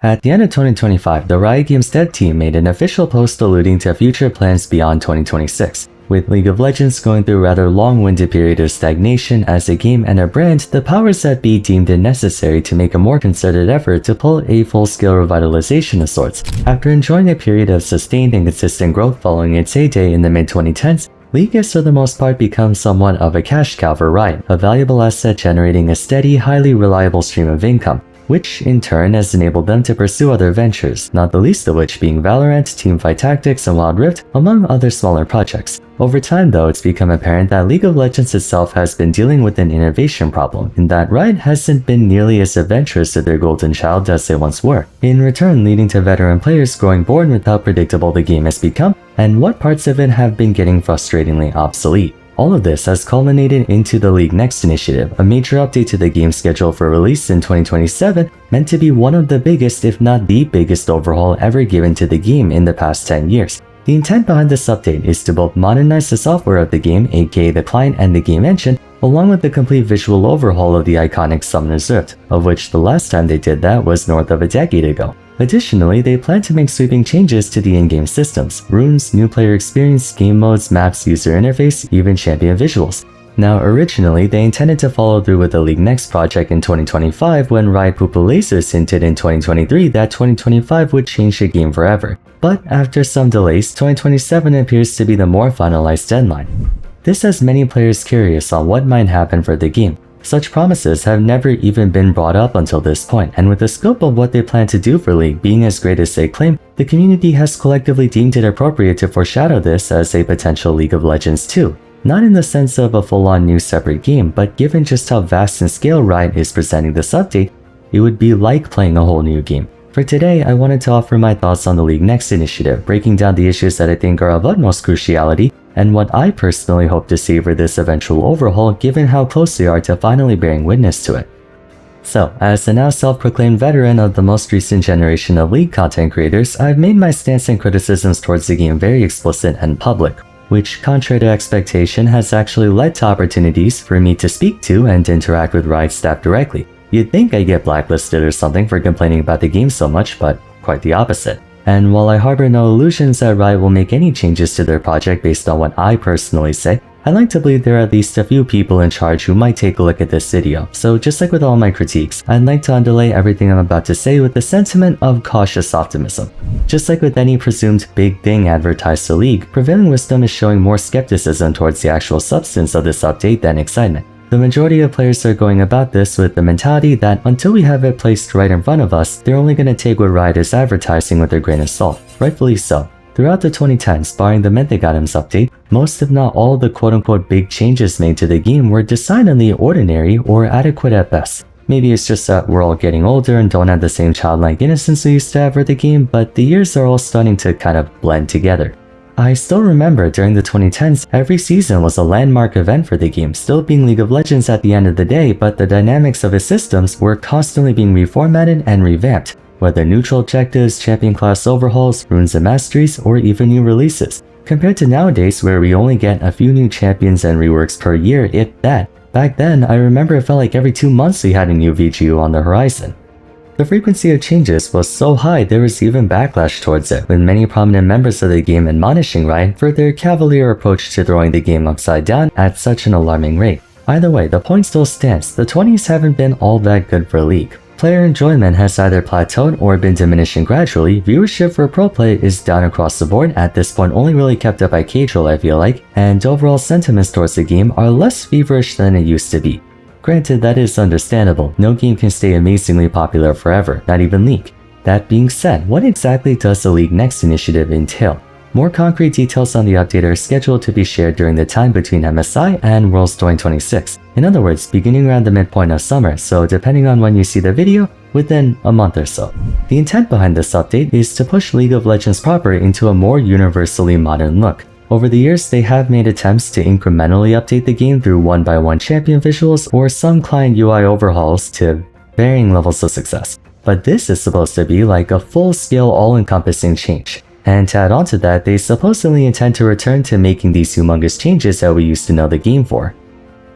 At the end of 2025, the Riot Games dev team made an official post alluding to future plans beyond 2026. With League of Legends going through a rather long-winded period of stagnation as a game and a brand, the powers that be deemed it necessary to make a more concerted effort to pull a full-scale revitalization of sorts. After enjoying a period of sustained and consistent growth following its heyday in the mid-2010s, League has for the most part become somewhat of a cash cow for Riot, a valuable asset generating a steady, highly reliable stream of income, which in turn has enabled them to pursue other ventures, not the least of which being Valorant, Teamfight Tactics, and Wild Rift, among other smaller projects. Over time though, it's become apparent that League of Legends itself has been dealing with an innovation problem, in that Riot hasn't been nearly as adventurous to their golden child as they once were, in return leading to veteran players growing bored with how predictable the game has become, and what parts of it have been getting frustratingly obsolete. All of this has culminated into the League Next initiative, a major update to the game's schedule for release in 2027, meant to be one of the biggest if not the biggest overhaul ever given to the game in the past 10 years. The intent behind this update is to both modernize the software of the game, aka the client and the game engine, along with the complete visual overhaul of the iconic Summoner's Rift, of which the last time they did that was north of a decade ago. Additionally, they plan to make sweeping changes to the in-game systems, runes, new player experience, game modes, maps, user interface, even champion visuals. Now, originally, they intended to follow through with the League Next project in 2025 when Riot Poopa Lasers hinted in 2023 that 2025 would change the game forever. But after some delays, 2027 appears to be the more finalized deadline. This has many players curious on what might happen for the game. Such promises have never even been brought up until this point, and with the scope of what they plan to do for League being as great as they claim, the community has collectively deemed it appropriate to foreshadow this as a potential League of Legends 2. Not in the sense of a full-on new separate game, but given just how vast in scale Riot is presenting this update, it would be like playing a whole new game. For today, I wanted to offer my thoughts on the League Next initiative, breaking down the issues that I think are of utmost cruciality, and what I personally hope to see for this eventual overhaul given how close they are to finally bearing witness to it. So, as the now self-proclaimed veteran of the most recent generation of League content creators, I've made my stance and criticisms towards the game very explicit and public, which, contrary to expectation, has actually led to opportunities for me to speak to and interact with Riot staff directly. You'd think I'd get blacklisted or something for complaining about the game so much, but quite the opposite. And while I harbor no illusions that Riot will make any changes to their project based on what I personally say, I'd like to believe there are at least a few people in charge who might take a look at this video. So just like with all my critiques, I'd like to underlay everything I'm about to say with the sentiment of cautious optimism. Just like with any presumed big thing advertised to League, prevailing wisdom is showing more skepticism towards the actual substance of this update than excitement. The majority of players are going about this with the mentality that until we have it placed right in front of us, they're only going to take what Riot is advertising with a grain of salt. Rightfully so. Throughout the 2010s, barring the Mythic Items update, most if not all of the quote-unquote big changes made to the game were decidedly ordinary or adequate at best. Maybe it's just that we're all getting older and don't have the same childlike innocence we used to have for the game, but the years are all starting to kind of blend together. I still remember during the 2010s, every season was a landmark event for the game, still being League of Legends at the end of the day, but the dynamics of its systems were constantly being reformatted and revamped, whether neutral objectives, champion class overhauls, runes and masteries, or even new releases. Compared to nowadays where we only get a few new champions and reworks per year, if that. Back then, I remember it felt like every 2 months we had a new VGU on the horizon. The frequency of changes was so high there was even backlash towards it, with many prominent members of the game admonishing Riot for their cavalier approach to throwing the game upside down at such an alarming rate. Either way, the point still stands, the 20s haven't been all that good for League. Player enjoyment has either plateaued or been diminishing gradually, viewership for pro play is down across the board, at this point only really kept up by casual I feel like, and overall sentiments towards the game are less feverish than it used to be. Granted, that is understandable, no game can stay amazingly popular forever, not even League. That being said, what exactly does the League Next initiative entail? More concrete details on the update are scheduled to be shared during the time between MSI and Worlds 2026. In other words, beginning around the midpoint of summer, so depending on when you see the video, within a month or so. The intent behind this update is to push League of Legends proper into a more universally modern look. Over the years, they have made attempts to incrementally update the game through one-by-one champion visuals or some client UI overhauls to varying levels of success. But this is supposed to be like a full-scale all-encompassing change. And to add on to that, they supposedly intend to return to making these humongous changes that we used to know the game for.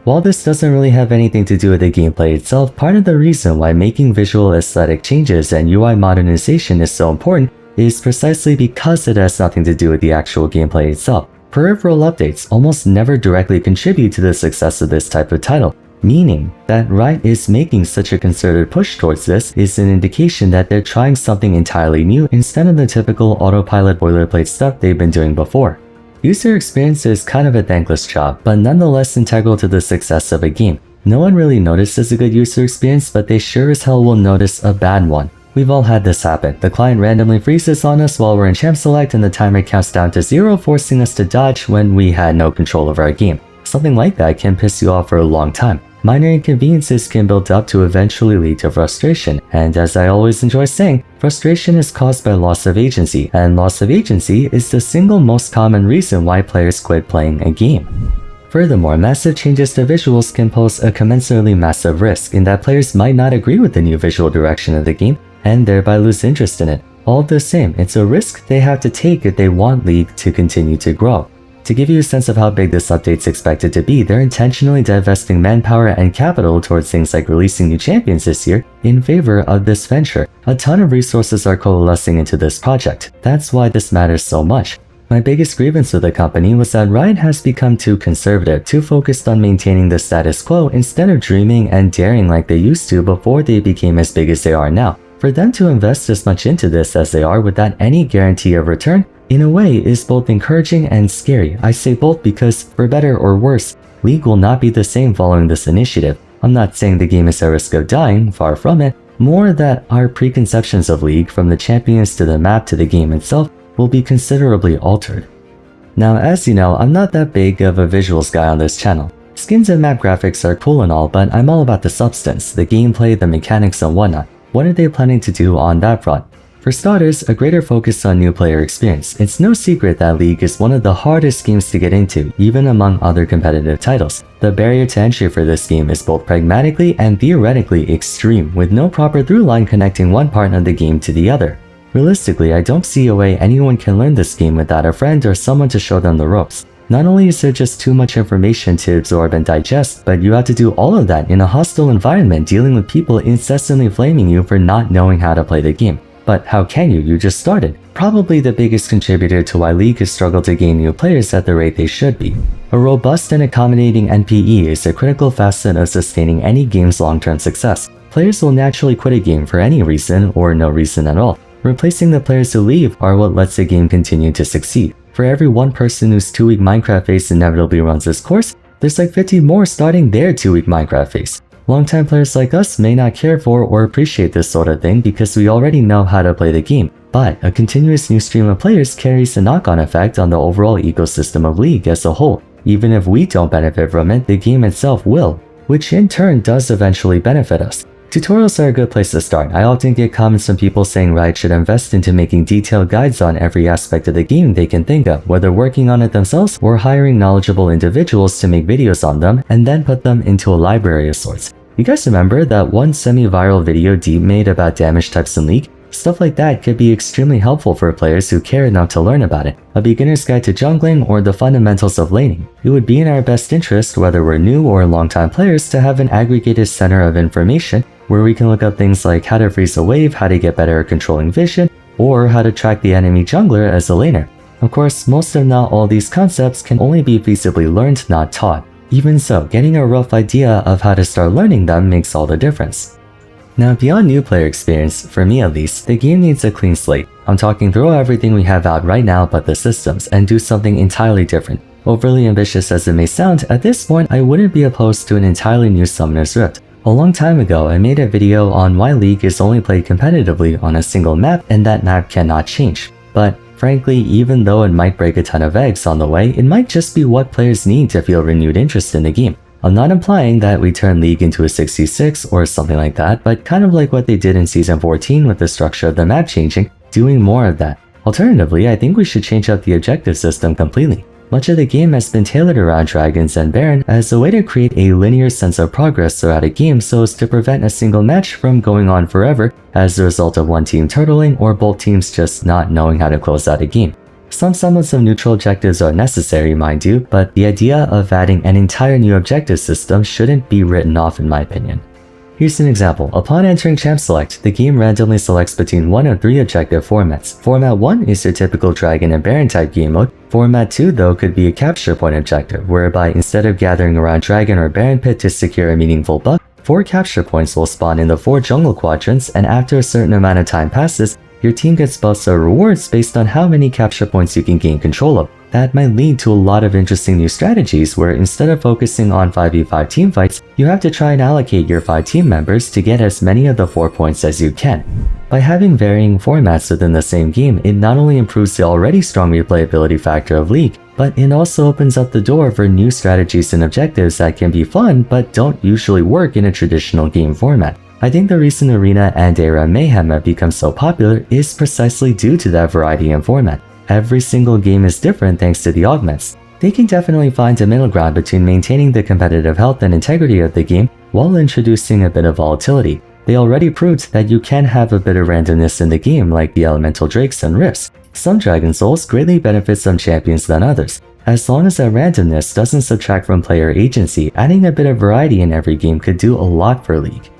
While this doesn't really have anything to do with the gameplay itself, part of the reason why making visual aesthetic changes and UI modernization is so important is precisely because it has nothing to do with the actual gameplay itself. Peripheral updates almost never directly contribute to the success of this type of title, meaning that Riot is making such a concerted push towards this is an indication that they're trying something entirely new instead of the typical autopilot boilerplate stuff they've been doing before. User experience is kind of a thankless job, but nonetheless integral to the success of a game. No one really notices a good user experience, but they sure as hell will notice a bad one. We've all had this happen. The client randomly freezes on us while we're in champ select and the timer counts down to 0, forcing us to dodge when we had no control of our game. Something like that can piss you off for a long time. Minor inconveniences can build up to eventually lead to frustration, and as I always enjoy saying, frustration is caused by loss of agency, and loss of agency is the single most common reason why players quit playing a game. Furthermore, massive changes to visuals can pose a commensurately massive risk in that players might not agree with the new visual direction of the game, and thereby lose interest in it. All the same, it's a risk they have to take if they want League to continue to grow. To give you a sense of how big this update's expected to be, they're intentionally divesting manpower and capital towards things like releasing new champions this year in favor of this venture. A ton of resources are coalescing into this project. That's why this matters so much. My biggest grievance with the company was that Riot has become too conservative, too focused on maintaining the status quo instead of dreaming and daring like they used to before they became as big as they are now. For them to invest as much into this as they are without any guarantee of return, in a way, is both encouraging and scary. I say both because, for better or worse, League will not be the same following this initiative. I'm not saying the game is at risk of dying, far from it, more that our preconceptions of League, from the champions to the map to the game itself, will be considerably altered. Now, as you know, I'm not that big of a visuals guy on this channel. Skins and map graphics are cool and all, but I'm all about the substance, the gameplay, the mechanics and whatnot. What are they planning to do on that front? For starters, a greater focus on new player experience. It's no secret that League is one of the hardest games to get into, even among other competitive titles. The barrier to entry for this game is both pragmatically and theoretically extreme, with no proper through line connecting one part of the game to the other. Realistically, I don't see a way anyone can learn this game without a friend or someone to show them the ropes. Not only is there just too much information to absorb and digest, but you have to do all of that in a hostile environment dealing with people incessantly flaming you for not knowing how to play the game. But how can you? You just started. Probably the biggest contributor to why League has struggled to gain new players at the rate they should be. A robust and accommodating NPE is a critical facet of sustaining any game's long-term success. Players will naturally quit a game for any reason or no reason at all. Replacing the players who leave are what lets the game continue to succeed. For every one person whose 2-week Minecraft phase inevitably runs this course, there's like 50 more starting their 2-week Minecraft phase. Longtime players like us may not care for or appreciate this sort of thing because we already know how to play the game, but a continuous new stream of players carries a knock-on effect on the overall ecosystem of League as a whole. Even if we don't benefit from it, the game itself will, which in turn does eventually benefit us. Tutorials are a good place to start. I often get comments from people saying Riot should invest into making detailed guides on every aspect of the game they can think of, whether working on it themselves or hiring knowledgeable individuals to make videos on them and then put them into a library of sorts. You guys remember that one semi-viral video Deep made about damage types in League? Stuff like that could be extremely helpful for players who care enough to learn about it. A beginner's guide to jungling or the fundamentals of laning. It would be in our best interest, whether we're new or longtime players, to have an aggregated center of information where we can look up things like how to freeze a wave, how to get better at controlling vision, or how to track the enemy jungler as a laner. Of course, most if not all these concepts can only be feasibly learned, not taught. Even so, getting a rough idea of how to start learning them makes all the difference. Now, beyond new player experience, for me at least, the game needs a clean slate. I'm talking throw everything we have out right now but the systems and do something entirely different. Overly ambitious as it may sound, at this point I wouldn't be opposed to an entirely new Summoner's Rift. A long time ago, I made a video on why League is only played competitively on a single map and that map cannot change. But frankly, even though it might break a ton of eggs on the way, it might just be what players need to feel renewed interest in the game. I'm not implying that we turn League into a 66 or something like that, but kind of like what they did in Season 14 with the structure of the map changing, doing more of that. Alternatively, I think we should change up the objective system completely. Much of the game has been tailored around Dragons and Baron as a way to create a linear sense of progress throughout a game so as to prevent a single match from going on forever as a result of one team turtling or both teams just not knowing how to close out a game. Some semblance of neutral objectives are necessary, mind you, but the idea of adding an entire new objective system shouldn't be written off in my opinion. Here's an example. Upon entering Champ Select, the game randomly selects between one of three objective formats. Format 1 is your typical Dragon and Baron type game mode. Format 2 though could be a capture point objective, whereby instead of gathering around Dragon or Baron pit to secure a meaningful buff, 4 capture points will spawn in the 4 jungle quadrants, and after a certain amount of time passes, your team gets buffs or rewards based on how many capture points you can gain control of. That might lead to a lot of interesting new strategies where instead of focusing on 5v5 teamfights, you have to try and allocate your 5 team members to get as many of the 4 points as you can. By having varying formats within the same game, it not only improves the already strong replayability factor of League, but it also opens up the door for new strategies and objectives that can be fun but don't usually work in a traditional game format. I think the reason Arena and Era Mayhem have become so popular is precisely due to that variety in format. Every single game is different thanks to the augments. They can definitely find a middle ground between maintaining the competitive health and integrity of the game while introducing a bit of volatility. They already proved that you can have a bit of randomness in the game like the elemental drakes and rifts. Some Dragon Souls greatly benefit some champions than others. As long as that randomness doesn't subtract from player agency, adding a bit of variety in every game could do a lot for League.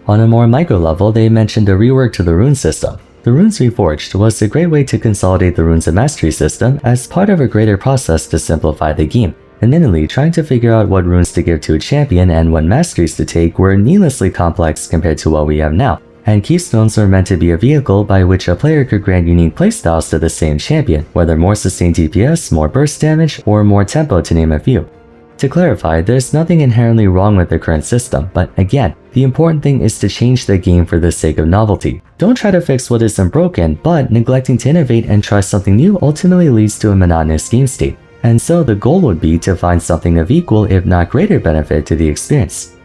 On a more micro level, they mentioned a rework to the rune system. The Runes Reforged was a great way to consolidate the Runes of Mastery system as part of a greater process to simplify the game. Admittedly, trying to figure out what runes to give to a champion and what masteries to take were needlessly complex compared to what we have now, and keystones were meant to be a vehicle by which a player could grant unique playstyles to the same champion, whether more sustained DPS, more burst damage, or more tempo to name a few. To clarify, there's nothing inherently wrong with the current system, but again, the important thing is to change the game for the sake of novelty. Don't try to fix what isn't broken, but neglecting to innovate and try something new ultimately leads to a monotonous game state. And so the goal would be to find something of equal if not greater benefit to the experience.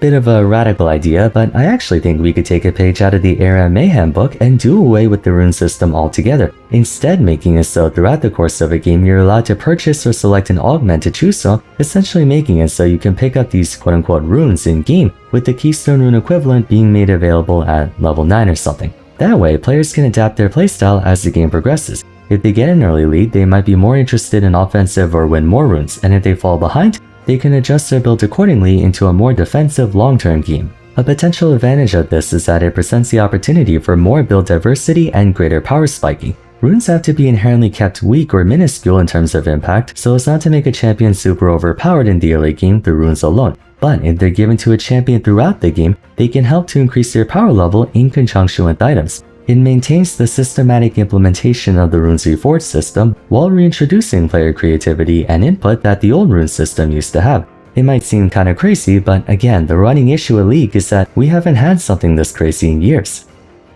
Bit of a radical idea, but I actually think we could take a page out of the Era Mayhem book and do away with the rune system altogether, instead making it so throughout the course of a game you're allowed to purchase or select an augment to choose from, essentially making it so you can pick up these quote-unquote runes in-game, with the keystone rune equivalent being made available at level 9 or something. That way, players can adapt their playstyle as the game progresses. If they get an early lead, they might be more interested in offensive or win more runes, and if they fall behind, they can adjust their build accordingly into a more defensive long-term game. A potential advantage of this is that it presents the opportunity for more build diversity and greater power spiking. Runes have to be inherently kept weak or minuscule in terms of impact so as not to make a champion super overpowered in the early game through runes alone. But if they're given to a champion throughout the game, they can help to increase their power level in conjunction with items. It maintains the systematic implementation of the Runes Reforged system while reintroducing player creativity and input that the old Runes system used to have. It might seem kinda crazy, but again, the running issue with League is that we haven't had something this crazy in years.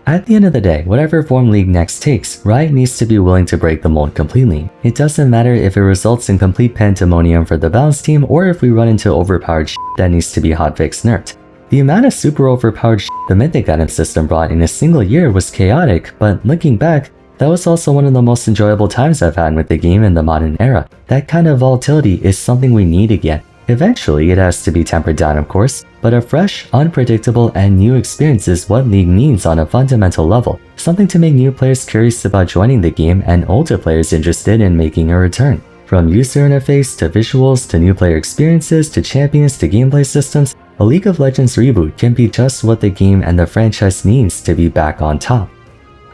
At the end of the day, whatever form League next takes, Riot needs to be willing to break the mold completely. It doesn't matter if it results in complete pandemonium for the balance team or if we run into overpowered shit that needs to be hotfix nerfed. The amount of super overpowered shit the Mythic item system brought in a single year was chaotic, but looking back, that was also one of the most enjoyable times I've had with the game in the modern era. That kind of volatility is something we need again. Eventually, it has to be tempered down of course, but a fresh, unpredictable, and new experience is what League needs on a fundamental level, something to make new players curious about joining the game and older players interested in making a return. From user interface to visuals to new player experiences to champions to gameplay systems, a League of Legends reboot can be just what the game and the franchise needs to be back on top.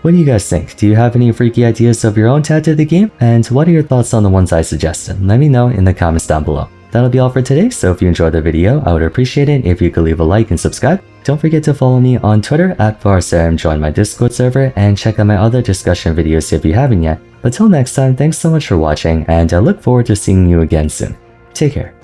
What do you guys think? Do you have any freaky ideas of your own to add to the game? And what are your thoughts on the ones I suggested? Let me know in the comments down below. That'll be all for today, so if you enjoyed the video, I would appreciate it if you could leave a like and subscribe. Don't forget to follow me on Twitter @Vars, join my Discord server, and check out my other discussion videos if you haven't yet. But till next time, thanks so much for watching, and I look forward to seeing you again soon. Take care.